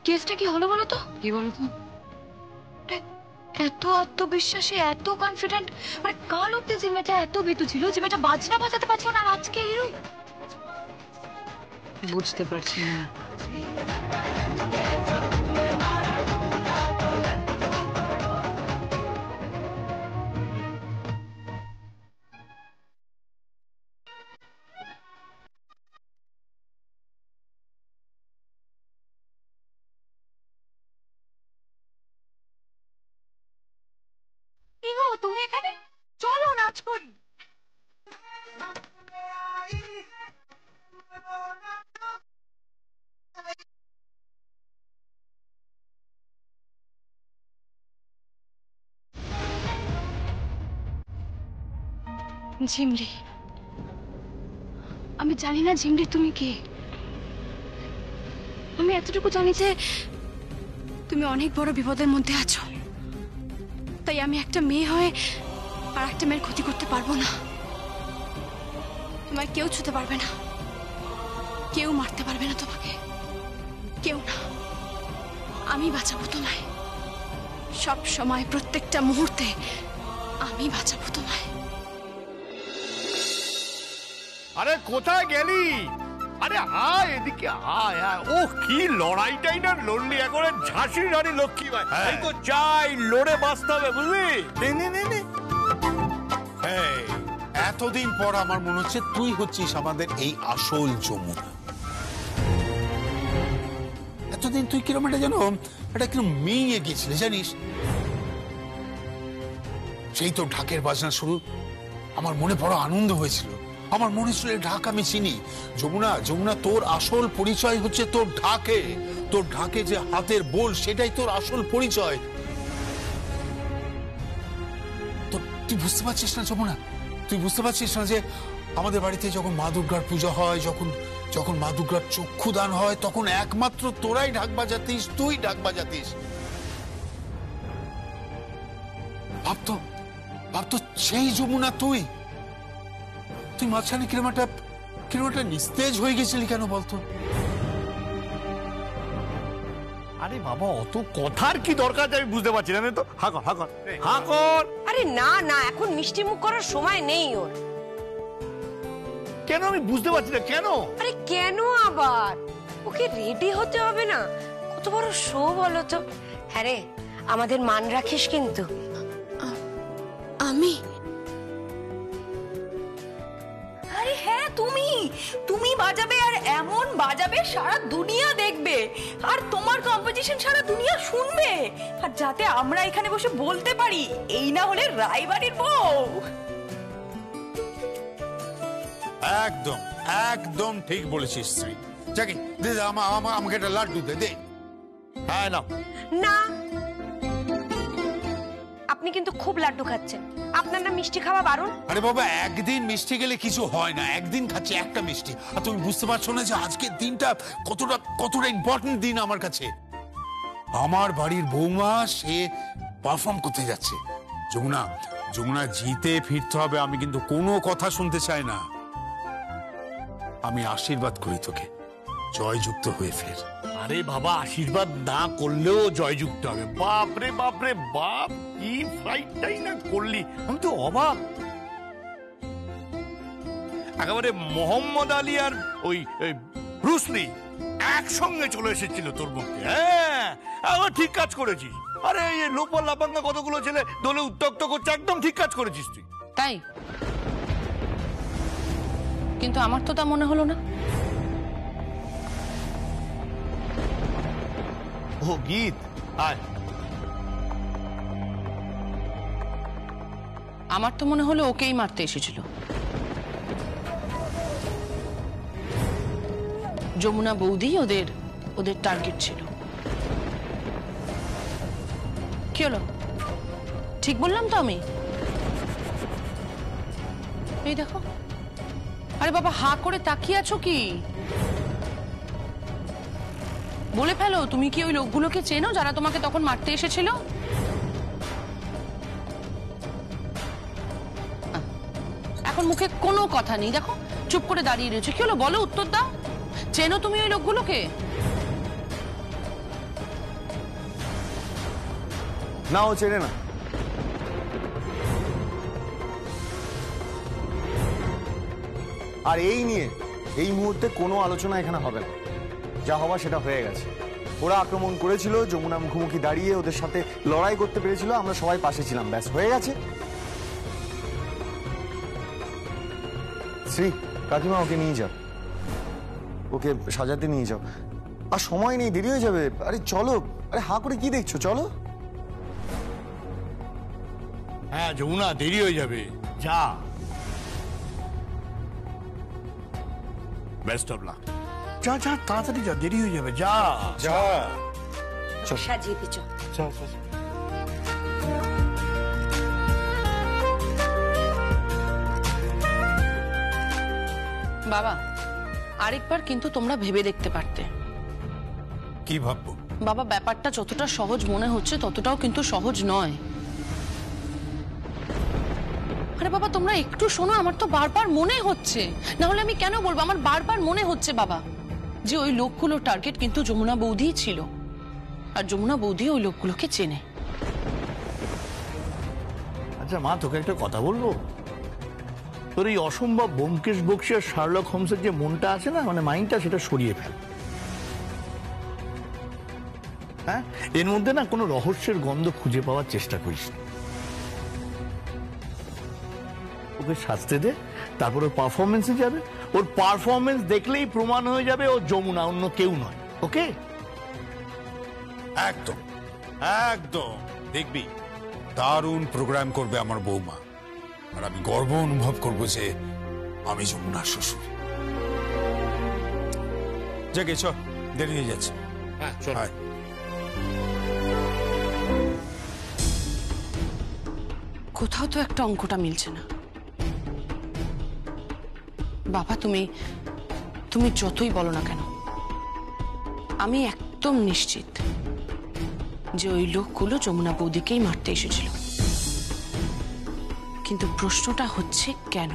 কেসটা কি হলো বলো তো? কি বলো তো? এত আত্মবিশ্বাসী, এত কনফিডেন্ট, মানে কাল অব্দি যে মেয়েটা এত ভীতু ছিল, যে মেয়েটা বাজনা বাজাতে পারছিল না, আর আজকে এরকম। বুঝতে পারছি না। কি গো তুমি এখানে? চলো নাচ করি। ঝিমলি, আমি জানি না ঝিমলি তুমি কে। আমি এতটুকু জানি যে তুমি অনেক বড় বিপদের মধ্যে আছো। তাই আমি একটা মেয়ে হয়ে আর একটা মেয়ের ক্ষতি করতে পারবো না। তোমায় কেউ ছুতে পারবে না, কেউ মারতে পারবে না তোমাকে, কেউ না। আমি বাঁচাবো তোমায়, সব সময়, প্রত্যেকটা মুহূর্তে আমি বাঁচাবো তোমায়। আরে কোথায় গেলি? আরে আয় এদিকে আয় আয়। ও কি লড়াইটাই না লড়লি, একবারে ঝাঁসির রানী লক্ষ্মীবাই। এই তো চাই লড়ে বাঁচতে হবে, বুঝলি? এতদিন পর আমার মনে হচ্ছে তুই হচ্ছিস আমাদের এই আসল যমুনা। এতদিন তুই কিরকম এটা যেন এটা কিরকম মেয়ে গেছিলি জানিস। সেই তো ঢাকের বাজনা শুরু, আমার মনে বড় আনন্দ হয়েছিল। আমার মনে ছিল ঢাক আমি চিনি। যমুনা, যমুনা, তোর আসল পরিচয় হচ্ছে তোর ঢাকে। তোর ঢাকে যে হাতের বোল, সেটাই তোর আসল পরিচয়। তো তুই বুঝতে পারছিস না যমুনা? তুই বুঝতে পারছিস না যে আমাদের বাড়িতে যখন মা দুর্গার পূজা হয়, যখন মা দুর্গার চক্ষুদান হয়, তখন একমাত্র তোরাই ঢাক বাজাতিস, তুই ঢাক বাজাতিস। ভাবতো সেই যমুনা তুই মাঝখানে কিরম একটা নিস্তেজ হয়ে গেছিলি কেন বলতো? আরে বাবা, অত কথার কি দরকার আমি বুঝতে পারছি না। তো হাকর। আরে না না, এখন মিষ্টি মুখ করার সময় নেই ওর। কেন আমি বুঝতে পারছি না কেন? আরে কেন আবার? ওকে রেডি হতে হবে না? কত বড় শো বলো তো। হ্যাঁ রে, আমাদের মান রাখিস কিন্তু। আমি? আরে হ্যাঁ, তুমি বাজাবে, আর এমন বাজাবে সারা দুনিয়া দেখবে, আর তোমার কম্পোজিশন সারা দুনিয়া শুনবে, আর যাতে আমরা এখানে বসে বলতে পারি এই না হলে রায়বাড়ির বউ। একদম একদম ঠিক বলেছিস শ্রী। যাকে দে, আমাকে একটা লাড্ডু দে। হ্যাঁ না না, আপনি কিন্তু খুব লাড্ডু খাচ্ছেন। আপনার না মিষ্টি খাওয়া বারণ? আরে বাবা, একদিন মিষ্টি গেলে কিছু হয় না, একদিন খাচ্ছি একটা মিষ্টি। আর তুমি বুঝতে পারছো না যে আজকের দিনটা কতটা ইম্পর্টেন্ট দিন আমার কাছে। আমার বাড়ির বৌমা সে পারফর্ম করতে যাচ্ছে। যমুনা জিতে ফিরতে হবে। আমি কিন্তু কোনো কথা শুনতে চাই না। আমি আশীর্বাদ করি তোকে, জয়যুক্ত হয়ে ফের। আরে বাবা, আশীর্বাদ না করলেও জয়যুক্ত হবে। বাপরে বাপরে বাপ, কি ফ্লাইটটাই না করলি, আমি তো অবাক। একেবারে মোহাম্মদ আলী আর ওই ব্রুস লি একসঙ্গে চলে এসেছিল তোর মুখে। হ্যাঁ, আবার ঠিক কাজ করেছিস। আরে এই লোপা লাপাঙ্গা কতগুলো ছেলে দলে উত্তক্ত করছে, একদম ঠিক কাজ করেছিস তুই। তাই? কিন্তু আমার তো তা মনে হলো না। ও গীত, আয়। আমার তো মনে হলো ওকেই মারতে এসেছিল। যমুনা বৌদি ওদের টার্গেট ছিল। কি হলো, ঠিক বললাম তো আমি? এই দেখো। আরে বাবা, হা করে তাকিয়ে আছো কি? বলে ফেলো, তুমি কি ওই লোকগুলোকে চেনো যারা তোমাকে তখন মারতে এসেছিল? এখন মুখে কোনো কথা নেই, দেখো চুপ করে দাঁড়িয়ে রয়েছে। কি হলো বলো, উত্তর দাও। চেনো তুমি ওই লোকগুলোকে? না, ও চেনে না। আর এই নিয়ে এই মুহূর্তে কোনো আলোচনা এখানে হবে না। যা হওয়া সেটা হয়ে গেছে। ওরা আক্রমণ করেছিল, যমুনা মুখোমুখি দাঁড়িয়ে ওদের সাথে লড়াই করতে পেরেছিল, আমরা সবাই পাশে ছিলাম, ব্যাস হয়ে গেছে। শ্রী, কাকিমা ওকে নিয়ে যাও, ওকে সাজাতে নিয়ে যাও। আর সময় নেই, দেরি হয়ে যাবে। আরে চলো, আরে হা করে কি দেখছো, চলো। হ্যাঁ যমুনা, দেরি হয়ে যাবে, যা। Best of luck. যা যা, তাড়াতাড়ি যা, দেরি হয়ে যাবে, যা যা। সাজিয়ে দিচ্ছ। বাবা, আরেকবার কিন্তু তোমরা ভেবে দেখতে পারতে। কি ভাববো? বাবা, ব্যাপারটা যতটা সহজ মনে হচ্ছে ততটাও কিন্তু সহজ নয়। আরে বাবা, তোমরা একটু শোনো, আমার তো বারবার মনে হচ্ছে, না হলে আমি কেন বলবো, আমার বারবার মনে হচ্ছে বাবা, যে ওই লোকগুলোর টার্গেট কিন্তু যমুনা বৌদিই ছিল, আর যমুনা বৌদি ওই লোকগুলোকে চেনে। আচ্ছা মা, তোকে একটা কথা বলবো? তোর এই অসম্ভব ব্যোমকেশ বক্সী আর শার্লক হোমসের যে মনটা আছে না, মানে মাইন্ডটা, সেটা সরিয়ে ফেল। হ্যাঁ, এর মধ্যে না কোনো রহস্যের গন্ধ খুঁজে পাওয়ার চেষ্টা করিস না। ওকে শাস্তি দে, তারপর ওর পারফরমেন্সে যাবে। ওর পারফরমেন্স দেখলেই প্রমাণ হয়ে যাবে ও যমুনা, অন্য কেউ নয়। ওকে? একদম একদম, দেখবি দারুণ প্রোগ্রাম করবে আমার বৌমা, আর আমি গর্ব অনুভব করব যে আমি যমুনার শ্বশুর। যাকে চ, দেরি হয়ে যাচ্ছে। হ্যাঁ চল। কোথাও তো একটা অঙ্কটা মিলছে না বাবা। তুমি যতই বলো না কেন, আমি একদম নিশ্চিত যে ওই লোকগুলো যমুনা বৌদিকেই মারতে এসেছিল। কিন্তু প্রশ্নটা হচ্ছে কেন?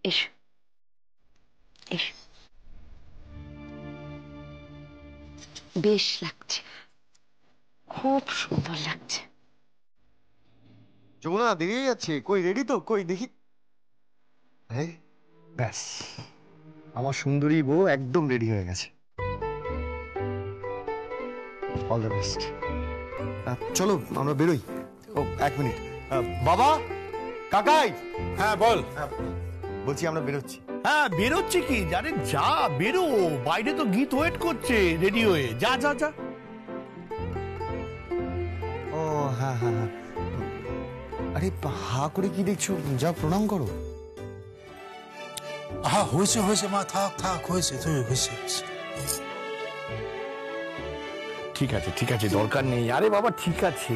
এসো এসো, বেশ লাগছে, খুব সুন্দর লাগছে। যমুনা, দেরি হয়ে যাচ্ছে। কই রেডি তো? কই দেখি। এই ব্যাস, আমার সুন্দরী বউ একদম রেডি হয়ে গেছে। All the best. চলো আমরা বেরোই। ও এক মিনিট, বাবা, কাকাই। হ্যাঁ বল। বলছি আমরা বেরোচ্ছি। হ্যাঁ বেরোচ্ছে কি, জানে, যা বেরো, বাইরে তো গীত ওয়েট করছে রেডি হয়ে, যা যা যা। ও হ্যাঁ হ্যাঁ হ্যাঁ, আরে হা করে কি দেখছো, যা প্রণাম করো। হ্যাঁ হয়েছে হয়েছে মা, থাক থাক, হয়েছে তুমি, হয়েছে। ঠিক আছে ঠিক আছে, দরকার নেই। আরে বাবা ঠিক আছে।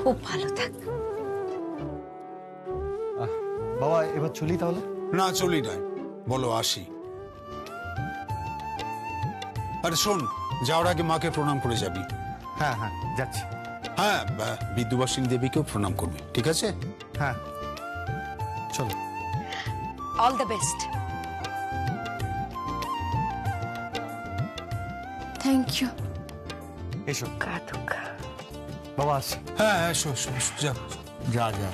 খুব ভালো থাক বাবা, এবার চলি তাহলে। না চলি নাই, বলো আসি। আরে শোন, যাওয়ার আগে মাকে প্রণাম করে যাবি। হ্যাঁ হ্যাঁ যাচ্ছি। হ্যাঁ, বিদ্যুবাসিনী দেবীকেও প্রণাম করবি, ঠিক আছে? হ্যাঁ চলো। All the best. Thank you. এসো দুঃখা বাবা, আসছি। হ্যাঁ এসো এসো এসো, যা যা যা।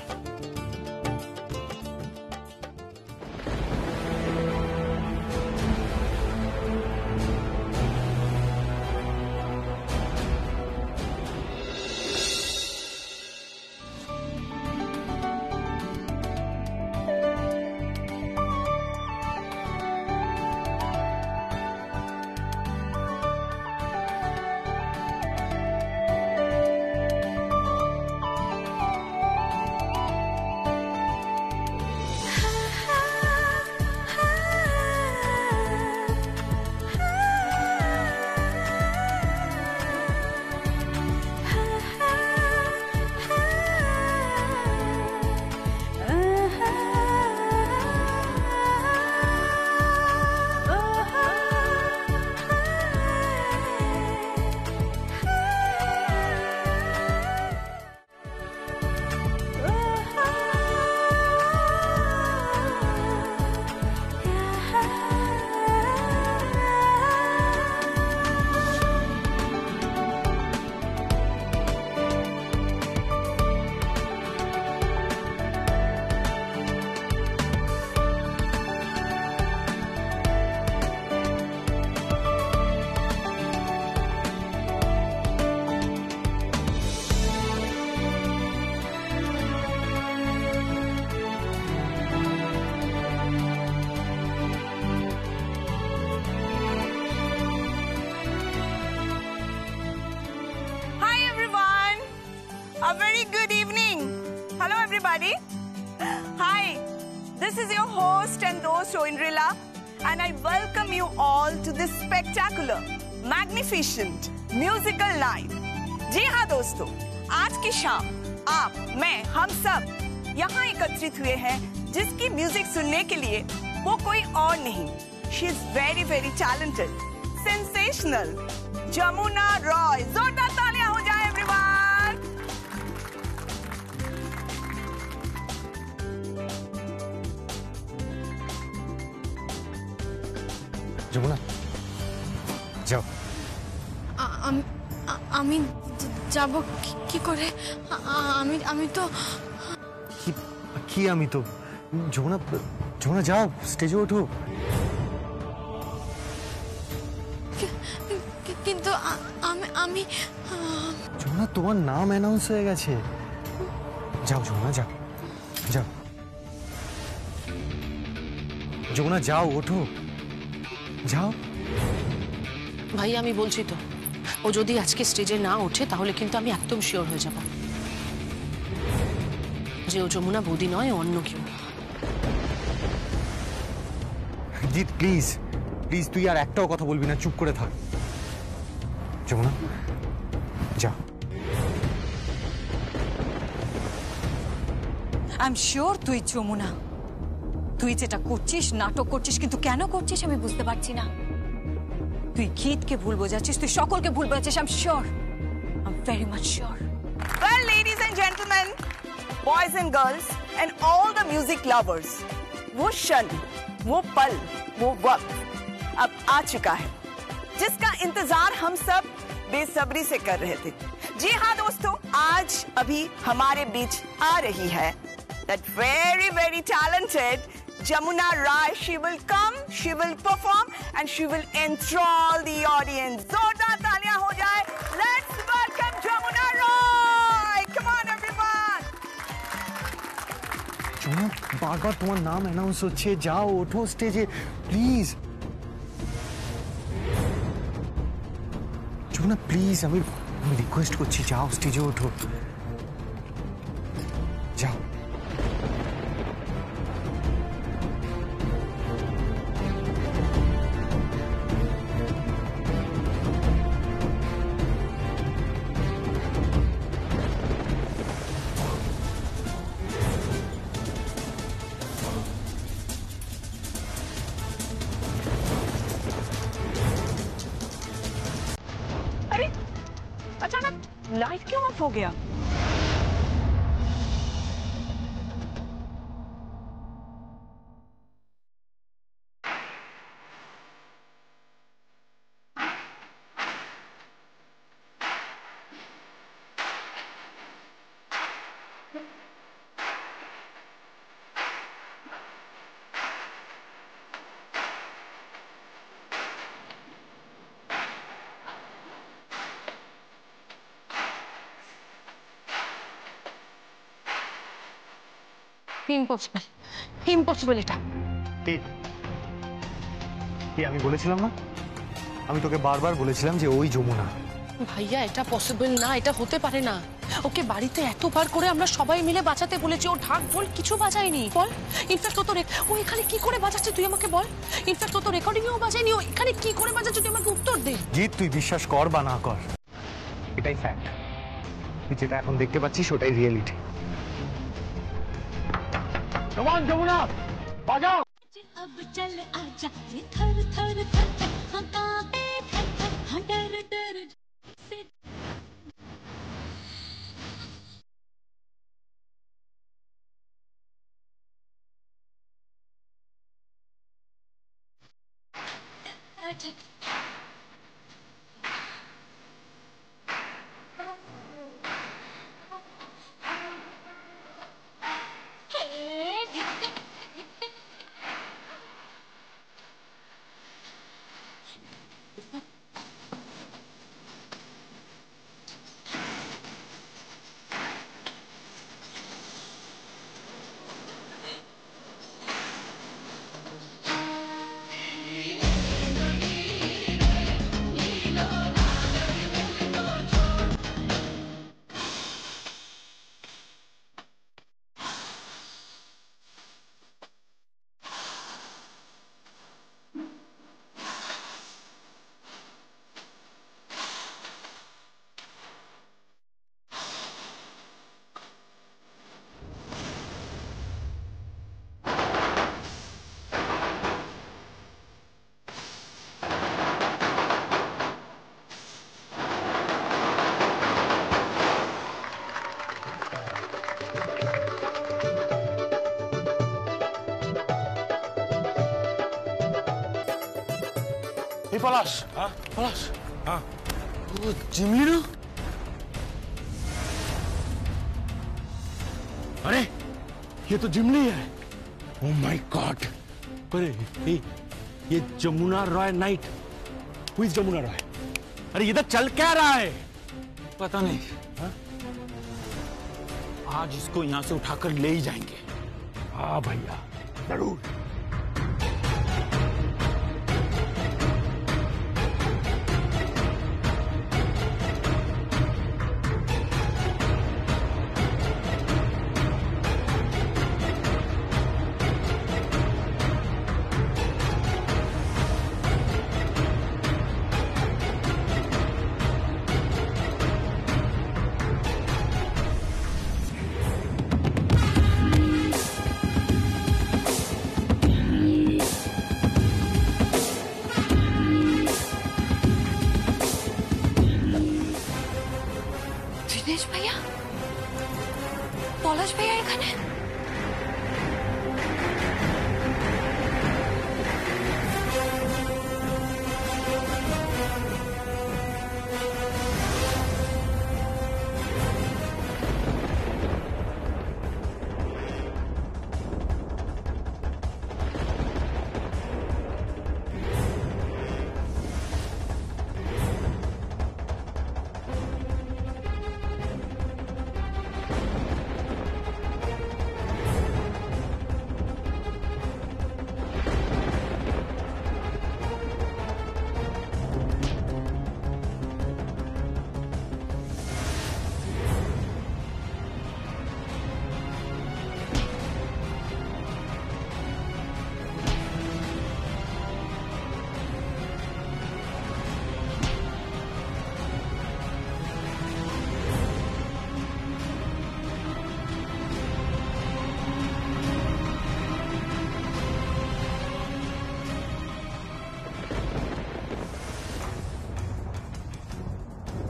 Hi everyone. A very good evening. Hello everybody. Hi. This is your host and host Oindrila, and I welcome you all to this spectacular, magnificent musical night. जी हाँ दोस्तों, आज की शाम आप, मैं, हम सब यहाँ एकत्रित हुए हैं जिसकी म्यूजिक सुनने के लिए वो कोई और नहीं. She is very very talented, sensational. Jamuna Roy. जोरदार तालियां हो जाए एवरीवन. যমুনা, যাও। আমি যাব কি করে? আমি তো কি আমি তো যমুনা, যমুনা যাও, স্টেজে ওঠো। কিন্তু আমি যমুনা, তোমার নাম অ্যানাউন্স হয়ে গেছে। যাও যমুনা, যাও যাও। যমুনা যাও, ওঠো, যাও। ভাই আমি বলছি তো, ও যদি আজকে স্টেজে না ওঠে তাহলে কিন্তু আমি একদম শিওর হয়ে যাব যে ও যমুনা বৌদি নয়, অন্য কেউ। জিৎ প্লিজ প্লিজ, তুই আর একটাও কথা বলবি না, চুপ করে থাক। যমুনা যা। আই এম শিওর তুই যমুনা, তুই যেটা করছিস, নাটক করছিস, কিন্তু কেন করছিস আমি বুঝতে পারছি না। তুই গীতকে ভুল বোঝাচ্ছিস, তুই সকলকে ভুল বোঝাচ্ছিস। I am sure, I am very much sure. Well, ladies and gentlemen, boys and girls, and all the music lovers, वो क्षण, वो पल, वो वक्त अब आ चुका है जिसका इंतजार हम सब बेसब्री से कर रहे थे. जी हाँ दोस्तों, आज अभी हमारे बीच आ रही है that very very talented Jamuna Rai. She will come, she will perform, and she will enthrall the audience. जोरदार तालियां हो जाए. Let's welcome Jamuna Rai. Come on everyone. Jamuna, বারবার তোমার নাম অ্যানাউন্স হচ্ছে, যাও ওঠো স্টেজে প্লিজ। যমুনা প্লিজ, আমি রিকোয়েস্ট করছি, যাও স্টেজে ওঠো, যাও। अचानक लाइट क्यों ऑफ हो गया? ইম্পসিবল, ইম্পসিবল এটা। কি আমি বলেছিলাম না, আমি তোকে বারবার বলেছিলাম যে ওই যমুনা। ভাইয়া এটা পসিবল না, এটা হতে পারে না। ওকে বাড়িতে এতবার করে আমরা সবাই মিলে বাঁচাতে বলেছি, ও ঢাক ঢোল কিছু বাজায়নি। বল, ইনফ্যাক্ট ও এখানে কি করে বাজাচ্ছে তুই আমাকে বল। ইনফ্যাক্ট ও তো রেকর্ডিংও বাজায়নি, ও এখানে কি করে বাজাচ্ছে তুই আমাকে উত্তর দে। জিৎ, তুই বিশ্বাস কর বা না কর, এটাই ফ্যাক্ট। তুই যেটা এখন দেখতে পাচ্ছিস ওটাই রিয়েলিটি। যমুনা বাজাও। अब चल आजा ये थर थर थर थर हाँ कांपे थर थर हाँ डर डर से अच्छा পলাশ, পলাশ, ও জিমলি না? अरे ये तो जिमली है। Oh my God! अरे ये Jamuna Roy night. Who is Jamuna Roy? अरे इधर चल क्या रहा है? पता नहीं। आज इसको यहाँ से उठाकर ले ही जाएंगे। हाँ भैया जरूर। দিনেশ ভাইয়া, পলাশ ভাইয়া এখানে?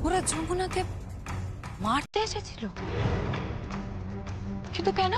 ওরা যমুনাকে মারতে এসেছিল, কিন্তু কেন?